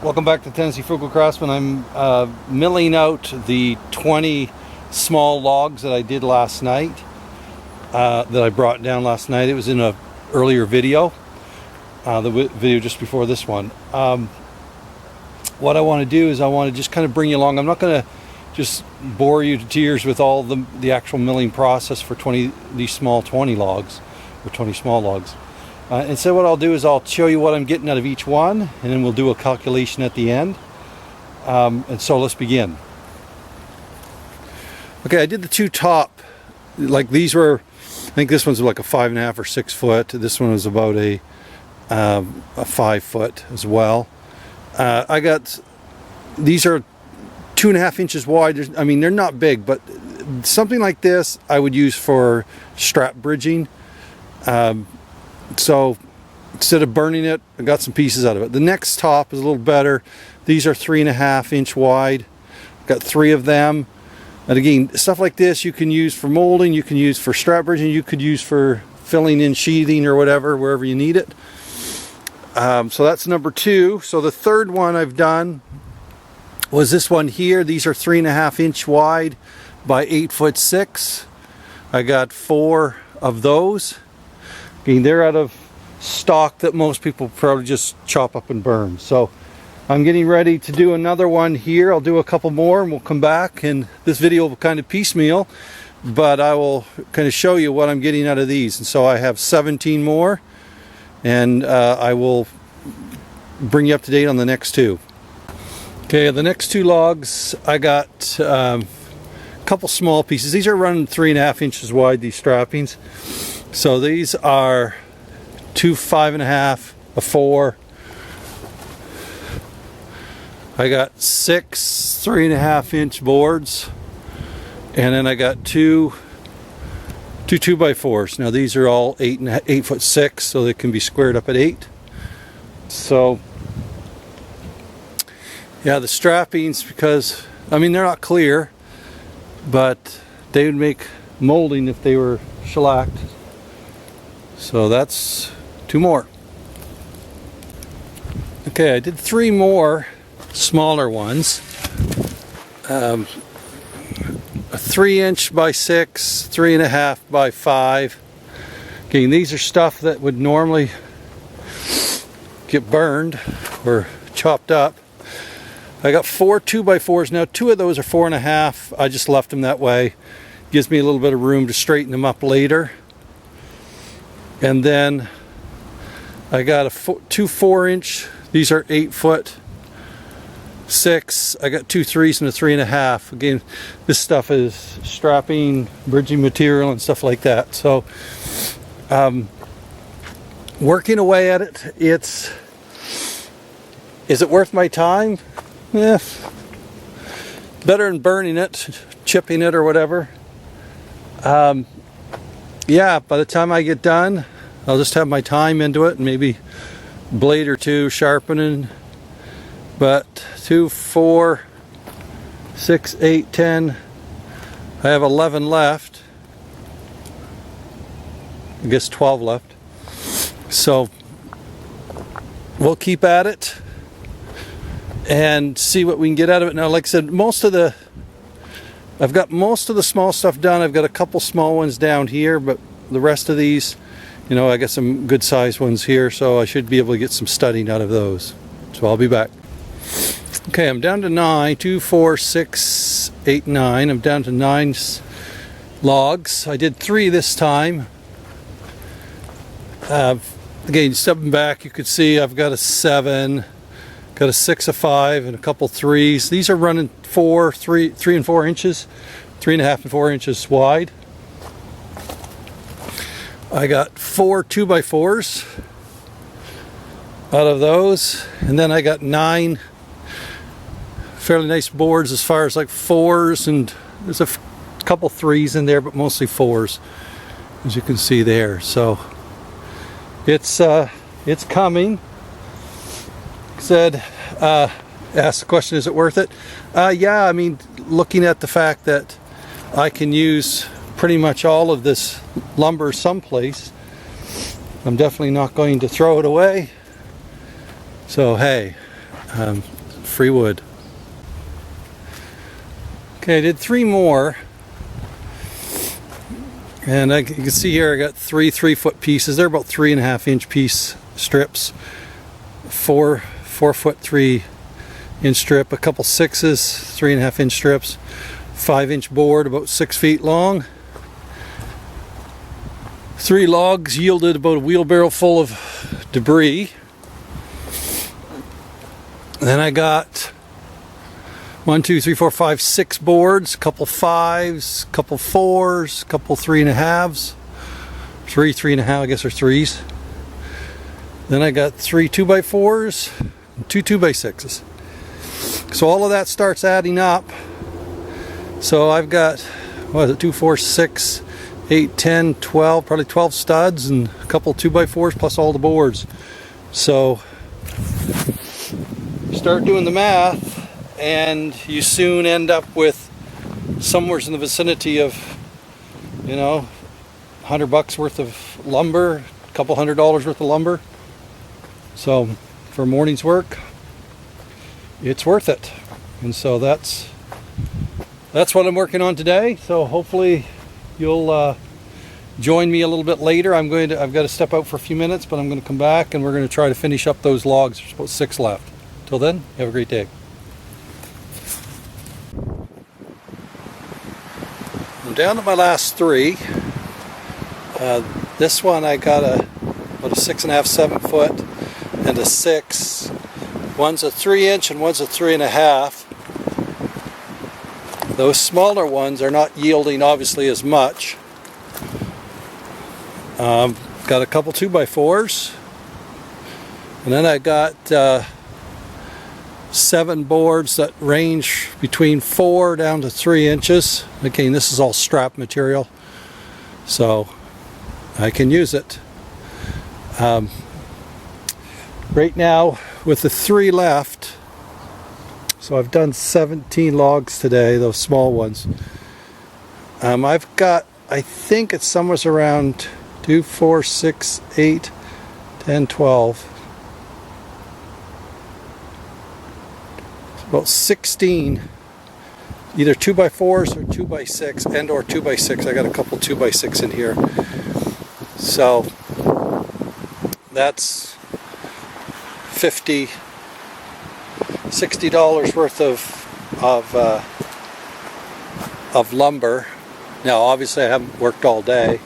Welcome back to Tennessee Frugal Craftsman. I'm milling out the 20 small logs that I did last night, that I brought down last night. It was in an earlier video, the video just before this one. What I want to do is I want to just kind of bring you along. I'm not going to just bore you to tears with all the actual milling process for these small 20 logs, or 20 small logs. And so what I'll do is I'll show you what I'm getting out of each one, and then we'll do a calculation at the end. And so let's begin. Okay, I did the two top, like these were, I think this one's like a 5.5 or 6 foot. This one was about a 5 foot as well. These are 2.5 inches wide. I mean, they're not big, but something like this I would use for strap bridging. So instead of burning it, I got some pieces out of it. The next top is a little better. These are 3.5 inch wide. Got 3 of them. And again, stuff like this you can use for molding, you can use for strap bridging, you could use for filling in sheathing or whatever, wherever you need it. So that's number 2. So the third one I've done was this one here. These are 3.5 inch wide by 8'6". I got 4 of those. Again, they're out of stock that most people probably just chop up and burn. So I'm getting ready to do another one here. I'll do a couple more and we'll come back, and this video will kind of piecemeal, but I will kind of show you what I'm getting out of these. And so I have 17 more, and I will bring you up to date on the next 2. Okay, the next 2 logs, I got a couple small pieces. These are running 3.5 inches wide, these strappings. So these are 2 5.5, a 4. I '6 3.5 inch boards, and then I got two 2x4s. Now these are all 8'6", so they can be squared up at 8. So yeah, the strappings, because I mean they're not clear, but they would make molding if they were shellacked. So that's 2 more. Okay, I did 3 more smaller ones. A 3 inch by 6, 3.5 by 5. Again, these are stuff that would normally get burned or chopped up. I got 4 2x4s. Now 2 of those are 4.5. I just left them that way. Gives me a little bit of room to straighten them up later. And then I got 2 4-inch. These are 8'6". I got 2 3s and a 3.5. Again, this stuff is strapping, bridging material, and stuff like that. So, working away at it. Is it worth my time? Yeah. Better than burning it, chipping it, or whatever. Yeah, by the time I get done, I'll just have my time into it, and maybe blade or 2 sharpening. But 2, 4, 6, 8, 10. I have 11 left. I guess 12 left. So we'll keep at it and see what we can get out of it. Now, like I said, I've got most of the small stuff done. I've got a couple small ones down here, but the rest of these, you know, I got some good sized ones here, so I should be able to get some studying out of those. So I'll be back. Okay, I'm down to 9, 2, 4, 6, 8, 9. I'm down to 9 logs. I did 3 this time. Again, stepping back, you could see I've got a 7, got a 6, a 5, and a couple 3s. These are running 3 and 4 inches, 3.5 and 4 inches wide. I got 4 2x4s out of those, and then I got 9 fairly nice boards as far as like 4s, and there's a couple 3s in there, but mostly 4s, as you can see there. So it's coming. Said, asked the question, is it worth it? Yeah, I mean, looking at the fact that I can use pretty much all of this lumber someplace, I'm definitely not going to throw it away. So hey, free wood. Okay, I did 3 more. And you can see here I got 3 3-foot pieces. They're about 3.5 inch piece strips. 4 4-foot 3 inch strip, a couple 6s, 3.5 inch strips, 5-inch board about 6 feet long. 3 logs yielded about a wheelbarrow full of debris. Then I got 1, 2, 3, 4, 5, 6 boards, a couple 5s, a couple 4s, a couple 3.5s, 3 3.5, I guess are 3s. Then I got 3 2x4s, and 2 2x6s. So all of that starts adding up. So I've got, what is it, 2, 4, 6, 8, 10, 12, probably 12 studs and a couple 2x4s plus all the boards. So start doing the math and you soon end up with somewhere in the vicinity of, you know, $100 worth of lumber, a couple $100 worth of lumber. So for a morning's work, it's worth it. And so that's what I'm working on today. So hopefully you'll join me a little bit later. I've got to step out for a few minutes, but I'm going to come back and we're going to try to finish up those logs. There's about 6 left. Till then, have a great day. I'm down to my last 3. This one I got about a 6.5, 7 foot and a 6. One's a 3 inch and one's a 3.5. Those smaller ones are not yielding obviously as much. Got a couple 2x4s, and then I got 7 boards that range between 4 down to 3 inches. Again, this is all strap material, so I can use it. Right now, with the 3 left, so I've done 17 logs today, those small ones. I've got, I think it's somewhere around 2, 4, 6, 8, 10, 12. It's about 16 either 2x4s or 2x6 and or 2x6. I got a couple 2x6 in here. So that's $60 worth of lumber. Now obviously I haven't worked all day.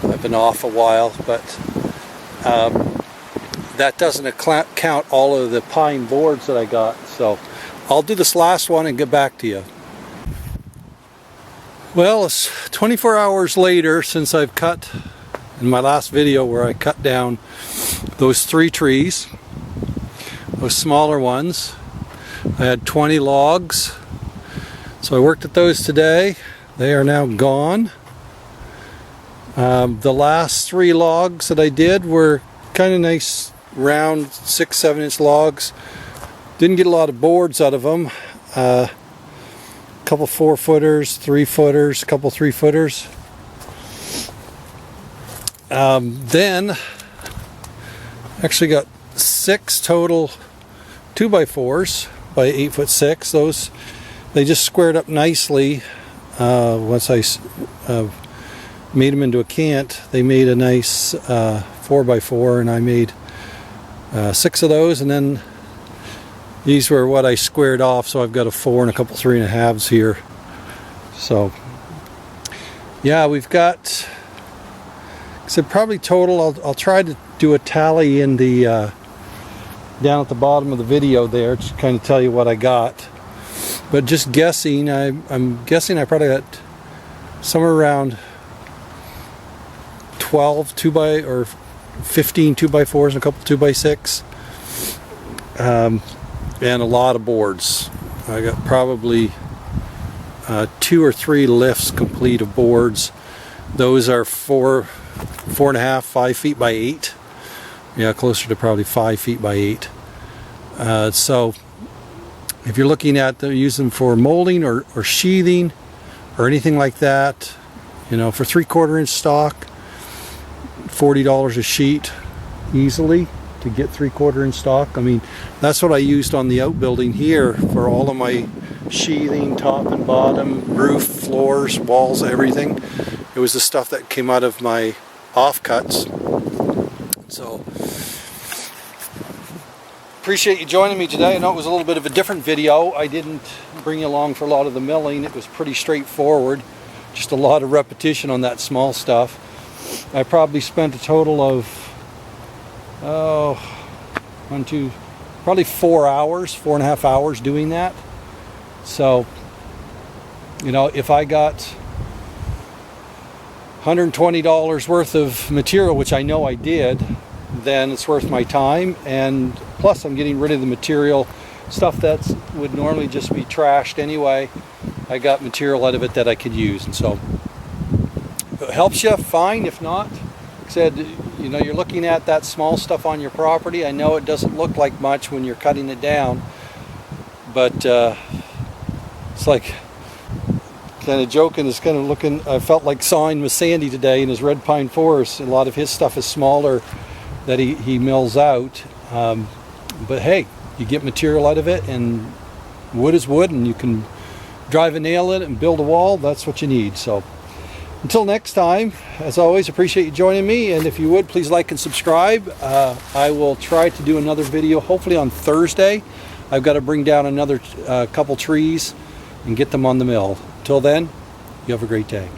I've been off a while, but that doesn't count all of the pine boards that I got. So I'll do this last one and get back to you. Well, it's 24 hours later since I've cut, in my last video where I cut down those 3 trees, those smaller ones. I had 20 logs, so I worked at those today. They are now gone. The last 3 logs that I did were kind of nice round 6-7 inch logs. Didn't get a lot of boards out of them. A couple 4-footers, 3-footers, a couple 3-footers. Then actually got 6 total 2x4s by 8'6". Those, they just squared up nicely. Once I made them into a cant, they made a nice 4x4, and I made 6 of those, and then these were what I squared off, so I've got a 4 and a couple 3.5s here. So yeah, we've got, so probably total, I'll try to do a tally in the down at the bottom of the video there to kind of tell you what I got. But just guessing, I'm guessing I probably got somewhere around 12 2x or 15 2x4s and a couple 2x6, and a lot of boards. I got probably 2 or 3 lifts complete of boards. Those are 4.5, 5 feet by 8. Yeah, closer to probably 5 feet by 8. So if you're looking at use them for molding or sheathing or anything like that, you know, for 3/4 inch stock, $40 a sheet easily. to get 3/4 inch stock. I mean, that's what I used on the outbuilding here for all of my sheathing, top and bottom, roof, floors, walls, everything. It was the stuff that came out of my offcuts. So appreciate you joining me today. I know it was a little bit of a different video. I didn't bring you along for a lot of the milling. It was pretty straightforward. Just a lot of repetition on that small stuff. I probably spent a total of probably 4 hours, 4.5 hours doing that. So, you know, if I got $120 worth of material, which I know I did, then it's worth my time. And plus I'm getting rid of the material, stuff that would normally just be trashed anyway. I got material out of it that I could use. And so if it helps you, fine. If not, like I said, you know, you're looking at that small stuff on your property. I know it doesn't look like much when you're cutting it down, but it's like kind of joking, it's kind of looking, I felt like sawing with Sandy today in his red pine forest. A lot of his stuff is smaller that he mills out, but hey, you get material out of it, and wood is wood, and you can drive a nail in it and build a wall. That's what you need. So until next time, as always, appreciate you joining me, and if you would, please like and subscribe. I will try to do another video hopefully on Thursday. I've got to bring down another couple trees and get them on the mill. Till then, you have a great day.